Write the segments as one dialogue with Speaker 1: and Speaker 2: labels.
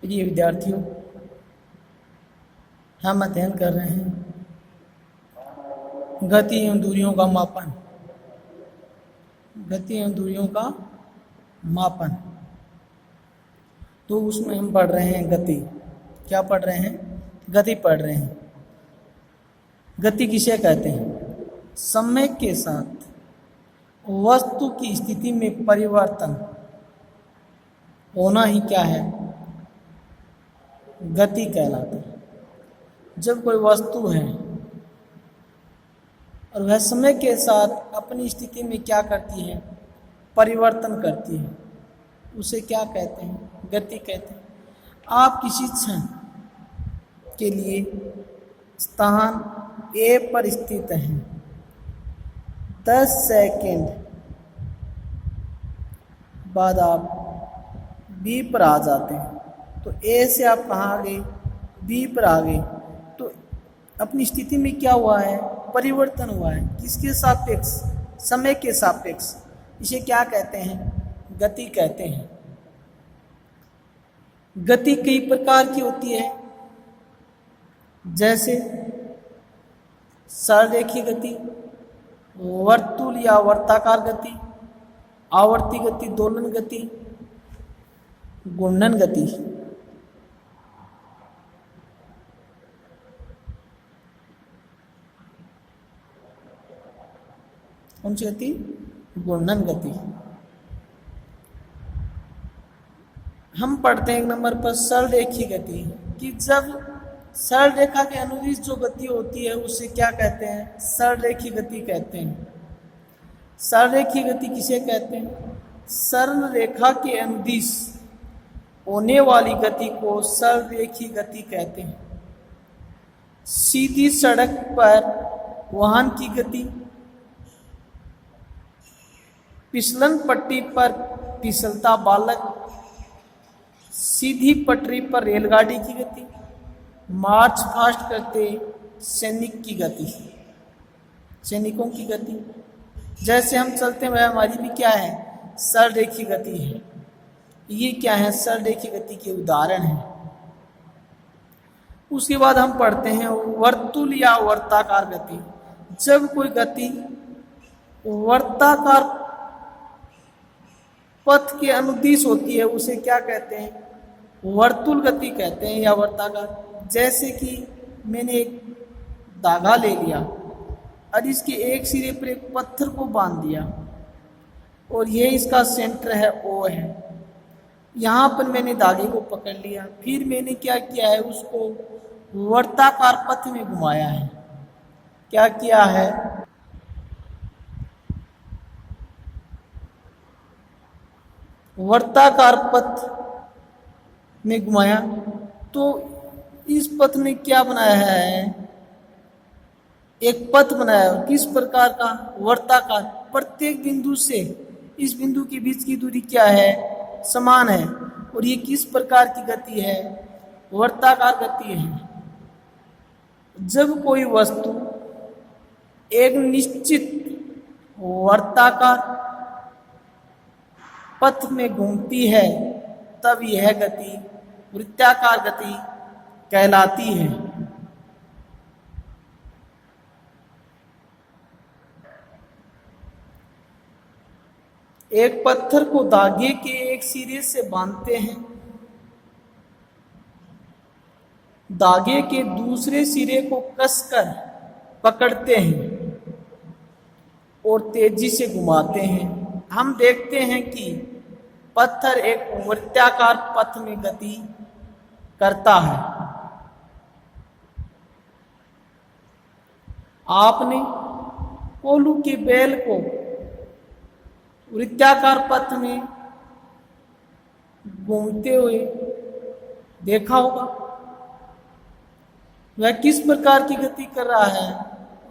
Speaker 1: प्रिय विद्यार्थियों, हम अध्ययन कर रहे हैं गति एवं दूरियों का मापन। गति एवं दूरियों का मापन, तो उसमें हम पढ़ रहे हैं गति। क्या पढ़ रहे हैं? गति पढ़ रहे हैं। गति किसे कहते हैं? समय के साथ वस्तु की स्थिति में परिवर्तन होना ही क्या है? गति कहलाता है। जब कोई वस्तु है और वह समय के साथ अपनी स्थिति में क्या करती है? परिवर्तन करती है, उसे क्या कहते हैं? गति कहते हैं। आप किसी क्षण के लिए स्थान ए पर स्थित हैं, 10 सेकंड बाद आप बी पर आ जाते हैं, तो ए से आप कहाँ आ गए? बी पर आ गए। तो अपनी स्थिति में क्या हुआ है? परिवर्तन हुआ है। किसके सापेक्ष? समय के सापेक्ष। इसे क्या कहते हैं? गति कहते हैं। गति कई प्रकार की होती है, जैसे सररेखीय गति, वर्तुल या वर्ताकार गति, आवर्ती गति, दोलन गति, घूर्णन गति। कौन सी गति? घूर्णन गति। हम पढ़ते हैं एक नंबर पर सररेखीय गति, कि जब सरल रेखा के अनुदिश जो गति होती है उसे क्या कहते हैं? सररेखीय गति कहते हैं। सररेखीय गति किसे कहते हैं? सरल रेखा के अनुदिश होने वाली गति को सररेखीय गति कहते हैं। सीधी सड़क पर वाहन की गति, फिसलन पट्टी पर फिसलता बालक, सीधी पटरी पर रेलगाड़ी की गति, मार्च फास्ट करते सैनिक की गति, सैनिकों की गति। जैसे हम चलते हैं वह हमारी भी क्या है? सररेखीय गति है। ये क्या है? सररेखीय गति के उदाहरण हैं। उसके बाद हम पढ़ते हैं वर्तुल या वर्ताकार गति। जब कोई गति वर्ताकार पथ के अनुदिश होती है उसे क्या कहते हैं? वर्तुल गति कहते हैं या वर्ताकार। जैसे कि मैंने एक धागा ले लिया और इसके एक सिरे पर एक पत्थर को बांध दिया और ये इसका सेंटर है, ओ है। यहाँ पर मैंने धागे को पकड़ लिया, फिर मैंने क्या किया है? उसको वर्ताकार पथ में घुमाया है। क्या किया है? वर्ताकार पथ में घुमाया। तो इस पथ में क्या बनाया है? एक पथ बनाया। किस प्रकार का? वर्ताकार। प्रत्येक बिंदु से इस बिंदु के बीच की दूरी क्या है? समान है। और ये किस प्रकार की गति है? वर्ताकार गति है। जब कोई वस्तु एक निश्चित वर्ताकार पथ में घूमती है तब यह गति वृत्ताकार गति कहलाती है। एक पत्थर को धागे के एक सिरे से बांधते हैं, धागे के दूसरे सिरे को कसकर पकड़ते हैं और तेजी से घुमाते हैं। हम देखते हैं कि पत्थर एक वृत्ताकार पथ में गति करता है। आपने कोल्हू के बैल को वृत्ताकार पथ में घूमते हुए देखा होगा। वह किस प्रकार की गति कर रहा है?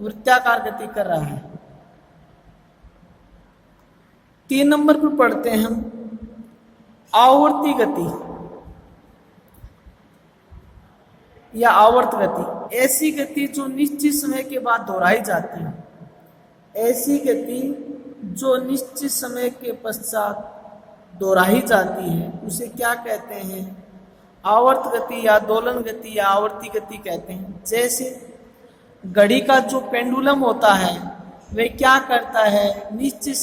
Speaker 1: वृत्ताकार गति कर रहा है। 3 नंबर पर पढ़ते हैं हम आवर्ती गति या आवर्त गति। ऐसी गति जो निश्चित समय के बाद दोहराई जाती है। ऐसी गति जो निश्चित समय के पश्चात दोहराई जाती है उसे क्या कहते हैं? आवर्त गति या दोलन गति या आवर्ती गति कहते हैं। जैसे घड़ी का जो पेंडुलम होता है वह क्या करता है, निश्चित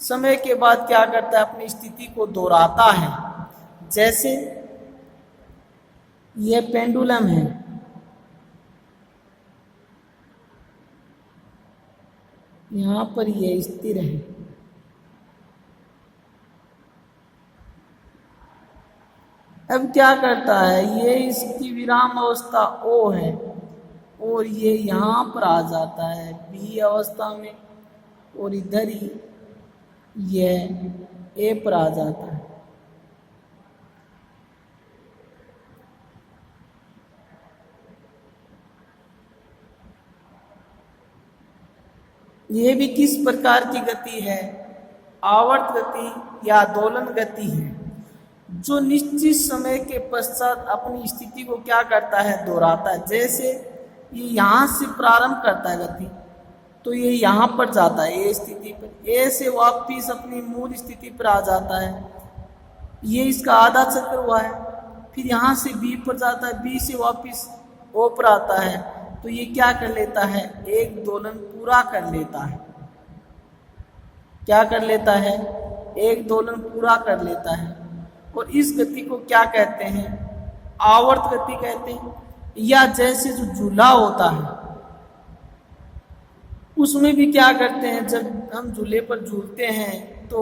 Speaker 1: समय के बाद क्या करता है, अपनी स्थिति को दोहराता है। जैसे यह पेंडुलम है, यहां पर यह स्थिर है, अब क्या करता है, ये इसकी विराम अवस्था O है और ये यहाँ पर आ जाता है B अवस्था में और इधर ही यह A पर आ जाता है। ये भी किस प्रकार की गति है, आवर्त गति या दोलन गति है, जो निश्चित समय के पश्चात अपनी स्थिति को क्या करता है, दोहराता है। जैसे ये यहाँ से प्रारंभ करता है गति, तो ये यहाँ पर जाता है ए स्थिति पर, ए से वापिस अपनी मूल स्थिति पर आ जाता है, ये इसका आधा चक्र हुआ है। फिर यहाँ से बी पर जाता है, बी से वापिस ओ पर आता है, तो ये क्या कर लेता है, एक दोलन पूरा कर लेता है। क्या कर लेता है, एक दोलन पूरा कर लेता है। और इस गति को क्या कहते हैं, आवर्त गति कहते हैं। या जैसे जो झूला होता है उसमें भी क्या करते हैं, जब हम झूले पर झूलते हैं तो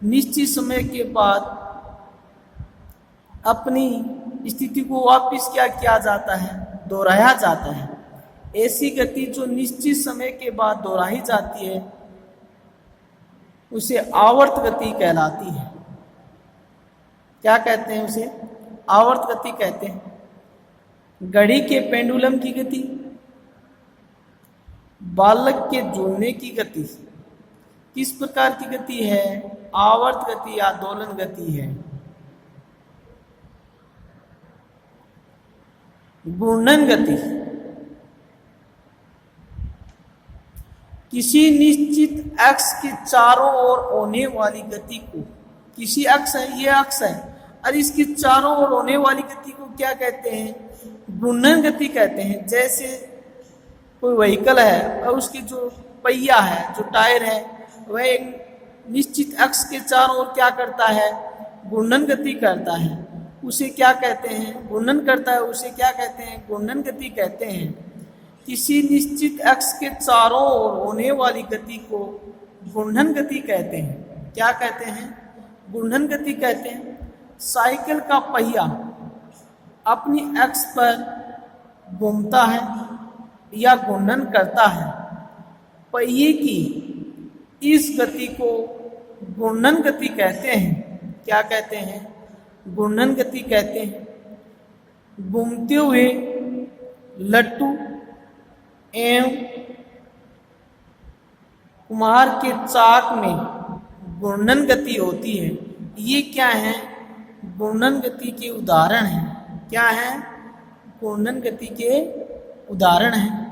Speaker 1: निश्चित समय के बाद अपनी स्थिति को वापस क्या किया जाता है, दोहराया जाता है। ऐसी गति जो निश्चित समय के बाद दोहराई जाती है उसे आवर्त गति कहलाती है। क्या कहते हैं उसे, आवर्त गति कहते हैं। घड़ी के पेंडुलम की गति, बालक के झूलने की गति किस प्रकार की गति है, आवर्त गति या दोलन गति है। घूर्णन गति, किसी निश्चित अक्ष के चारों ओर होने वाली गति को, किसी अक्ष है, ये अक्ष है और इसके चारों ओर होने वाली गति को क्या कहते हैं, घूर्णन गति कहते हैं। जैसे कोई व्हीकल है और उसकी जो पहिया है, जो टायर है, वह एक निश्चित अक्ष के चारों ओर क्या करता है, घूर्णन गति करता है, उसे क्या कहते हैं, घूर्णन करता है, उसे क्या कहते हैं, घूर्णन गति कहते हैं। किसी निश्चित अक्ष के चारों ओर होने वाली गति को घूर्णन गति कहते हैं। क्या कहते हैं, घूर्णन गति कहते हैं। साइकिल का पहिया अपनी अक्ष पर घूमता है या घूर्णन करता है, पहिए की इस गति को घूर्णन गति कहते हैं। क्या कहते हैं, घूर्णन गति कहते हैं। घूमते हुए लट्टू एवं कुम्हार के चाक में घूर्णन गति होती है। ये क्या है, घूर्णन गति के उदाहरण हैं। क्या है, घूर्णन गति के उदाहरण हैं।